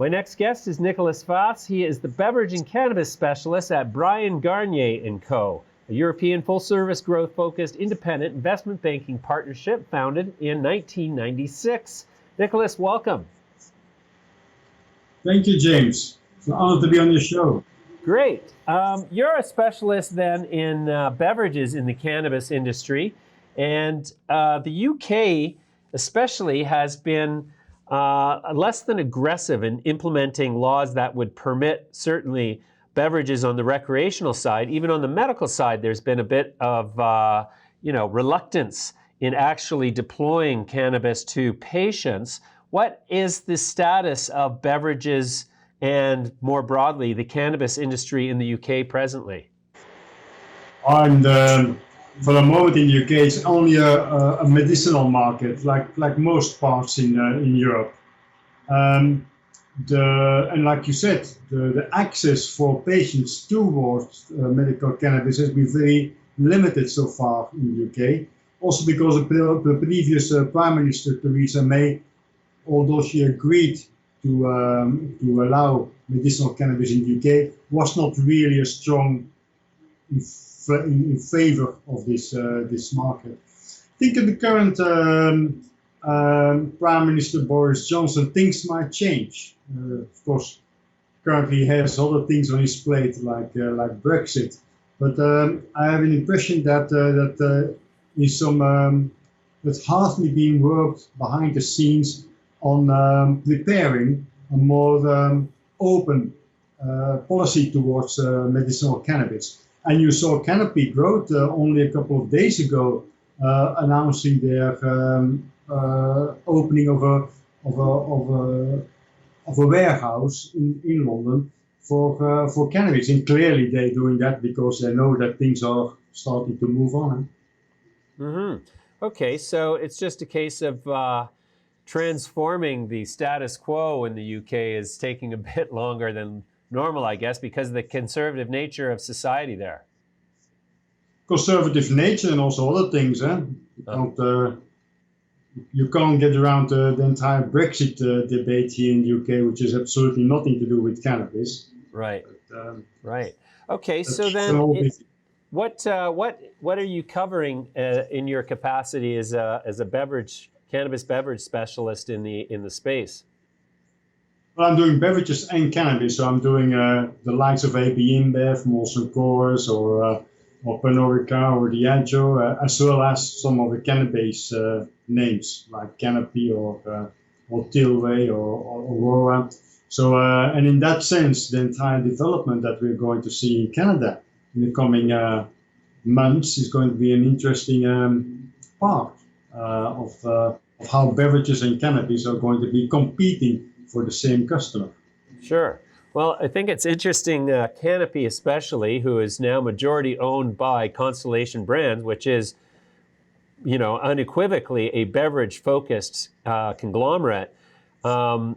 My next guest is Nikolaas Faes. He is the beverage and cannabis specialist at Bryan, Garnier & Co., a European full-service growth-focused independent investment banking partnership founded in 1996. Nikolaas, welcome. Thank you, James. It's an honor to be on your show. Great. You're a specialist then in beverages in the cannabis industry, and the UK especially has been less than aggressive in implementing laws that would permit certainly beverages on the recreational side. Even on the medical side, there's been a bit of reluctance in actually deploying cannabis to patients. What is the status of beverages and more broadly the cannabis industry in the UK presently? And for the moment in the UK, it's only a medicinal market, like most parts in Europe. And like you said, the access for patients towards medical cannabis has been very limited so far in the UK. Also because the previous Prime Minister Theresa May, although she agreed to allow medicinal cannabis in the UK, was not really a strong in favor of this market. I think in the current Prime Minister Boris Johnson, things might change. Of course, currently he has other things on his plate like Brexit, but I have an impression that is some that's hardly being worked behind the scenes on preparing a more open policy towards medicinal cannabis. And you saw Canopy Growth only a couple of days ago announcing their opening of a warehouse in London for cannabis. And clearly they're doing that because they know that things are starting to move on. Mm-hmm. Okay, so it's just a case of transforming the status quo in the UK is taking a bit longer than normal, I guess, because of the conservative nature of society there. Conservative nature and also other things. You can't get around the entire Brexit debate here in the UK, which has absolutely nothing to do with cannabis. Right. But, right. Okay. So then, what are you covering in your capacity as a cannabis beverage specialist in the space? Well, I'm doing beverages and cannabis, so I'm doing the likes of AB InBev, Molson Coors, or Pernod Ricard, or Diageo, as well as some of the cannabis names like Canopy or Tilray or Aurora. So, and in that sense, the entire development that we're going to see in Canada in the coming months is going to be an interesting part of how beverages and cannabis are going to be competing for the same customer. Sure. Well, I think it's interesting, Canopy especially, who is now majority owned by Constellation Brands, which is, unequivocally a beverage-focused conglomerate. I'm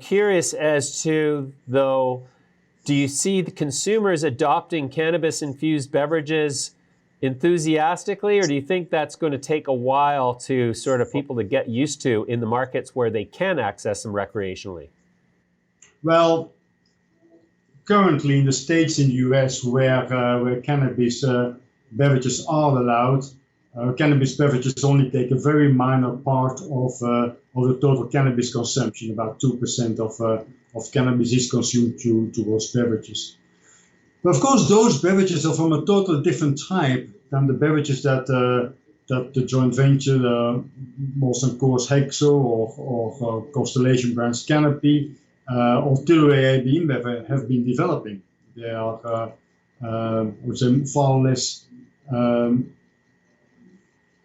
curious as to, though, do you see the consumers adopting cannabis-infused beverages enthusiastically, or do you think that's going to take a while to sort of people to get used to in the markets where they can access them recreationally? Well, currently in the states in the US where cannabis beverages are allowed, cannabis beverages only take a very minor part of the total cannabis consumption. About 2% of cannabis is consumed towards beverages. But of course, those beverages are from a totally different type than the beverages that the joint venture, Molson Coors Hexo or Constellation Brands Canopy, or Tilray AB InBev have been developing. They are far less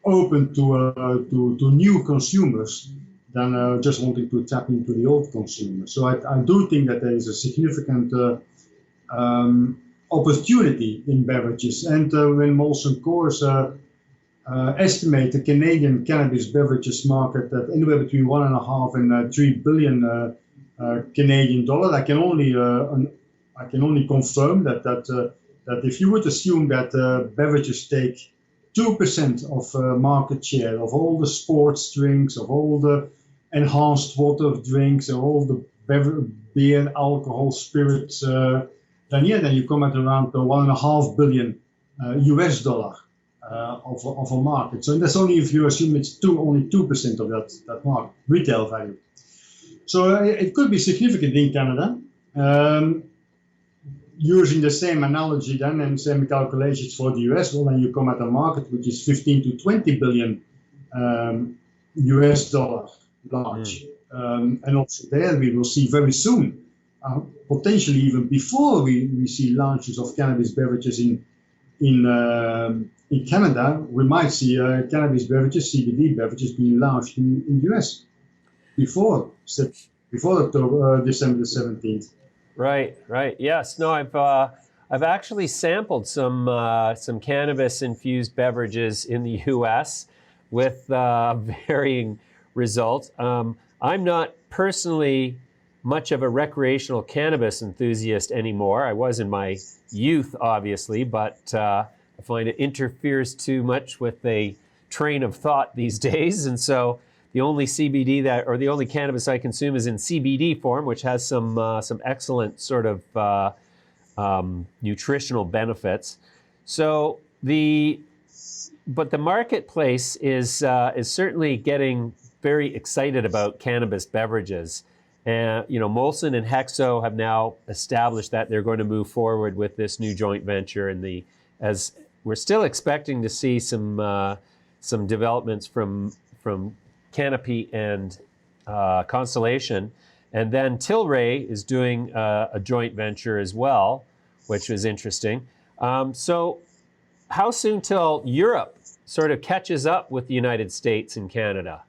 open to new consumers than just wanting to tap into the old consumer. So I do think that there is a significant opportunity in beverages. And when Molson Coors estimate the Canadian cannabis beverages market at anywhere between 1.5 and 3 billion Canadian dollar, I can only confirm that if you would assume that beverages take 2% of market share of all the sports drinks, of all the enhanced water drinks, and all the beer, alcohol, spirits, then you come at around the $1.5 billion US dollar of a market. So that's only if you assume it's only 2% of that market retail value. So it could be significant in Canada. Using the same analogy then and same calculations for the US, well, then you come at a market which is 15 to 20 billion US dollar large. And also there we will see very soon, potentially even before we see launches of cannabis beverages in Canada, we might see cannabis beverages, CBD beverages being launched in the US before October, December the 17th. Right. Yes. No, I've actually sampled some cannabis infused beverages in the U.S. with varying results. I'm not personally much of a recreational cannabis enthusiast anymore. I was in my youth, obviously, but I find it interferes too much with a train of thought these days, and so the only CBD the only cannabis I consume is in CBD form, which has some excellent sort of nutritional benefits. So but the marketplace is certainly getting very excited about cannabis beverages. And Molson and Hexo have now established that they're going to move forward with this new joint venture, as we're still expecting to see some developments from Canopy and Constellation, and then Tilray is doing a joint venture as well, which is interesting. So how soon till Europe sort of catches up with the United States and Canada?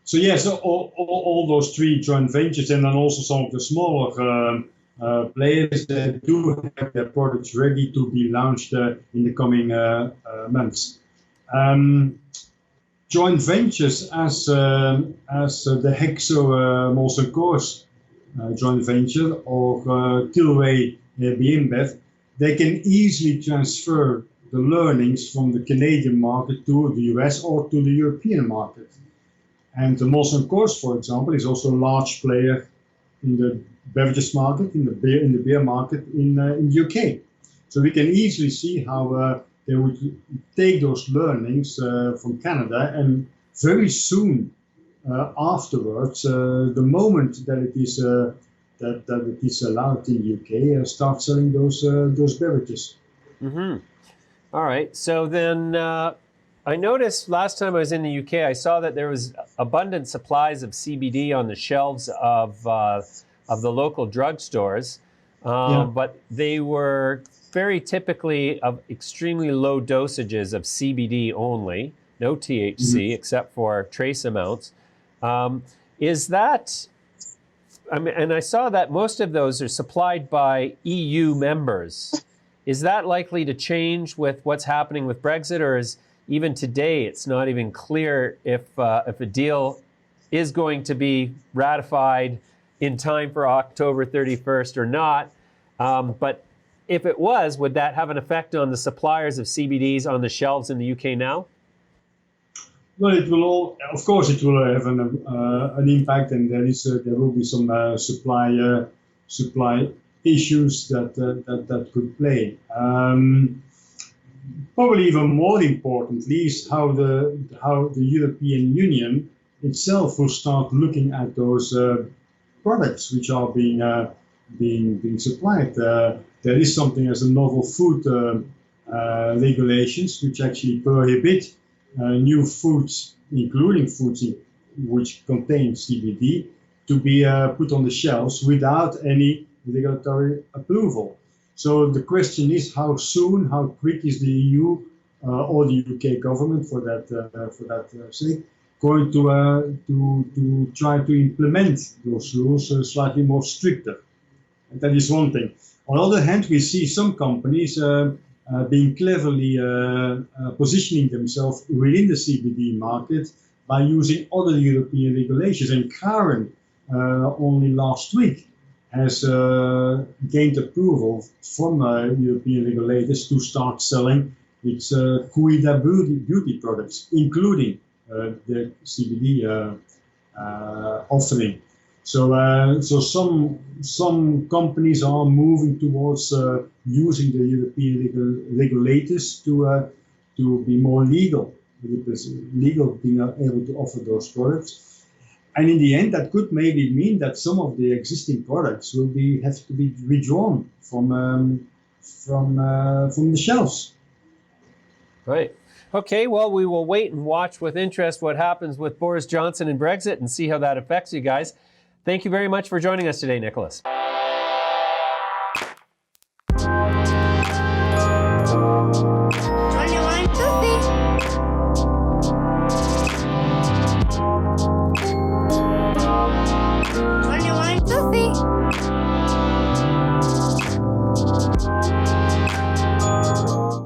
So all those three joint ventures, and then also some of the smaller players that do have their products ready to be launched in the coming months. Joint ventures as the Hexo Molson Coors joint venture or Tilray BMBev, they can easily transfer the learnings from the Canadian market to the US or to the European market. And the Molson Coors, for example, is also a large player in the beverages market, in the beer market in the UK. So we can easily see how they would take those learnings from Canada, and very soon afterwards, the moment that it is allowed in the UK, start selling those beverages. Mm-hmm. All right. So then I noticed last time I was in the UK, I saw that there was abundant supplies of CBD on the shelves of the local drugstores, but they were very typically of extremely low dosages of CBD only, no THC except for trace amounts. Is that, and I saw that most of those are supplied by EU members. Is that likely to change with what's happening with Brexit, or is even today it's not even clear if a deal is going to be ratified in time for October 31st or not? But if it was, would that have an effect on the suppliers of CBDs on the shelves in the UK now? Well, it will of course, it will have an impact, and there will be some supply issues that could play. Probably even more importantly is how the European Union itself will start looking at those products which are being supplied. There is something as a novel food regulations which actually prohibit new foods, including foods which contain CBD, to be put on the shelves without any regulatory approval. So the question is, how soon, how quick is the EU or the UK government, for that sake, going to try to implement those rules slightly more stricter? And that is one thing. On the other hand, we see some companies being cleverly positioning themselves within the CBD market by using other European regulations. And Karen, only last week, has gained approval from European regulators to start selling its Cuida beauty products, including the CBD offering. So some companies are moving towards using the European regulators to be more legal, because legal being able to offer those products. And in the end, that could maybe mean that some of the existing products will have to be withdrawn from the shelves. Right. Okay, well, we will wait and watch with interest what happens with Boris Johnson and Brexit and see how that affects you guys. Thank you very much for joining us today, Nikolaas.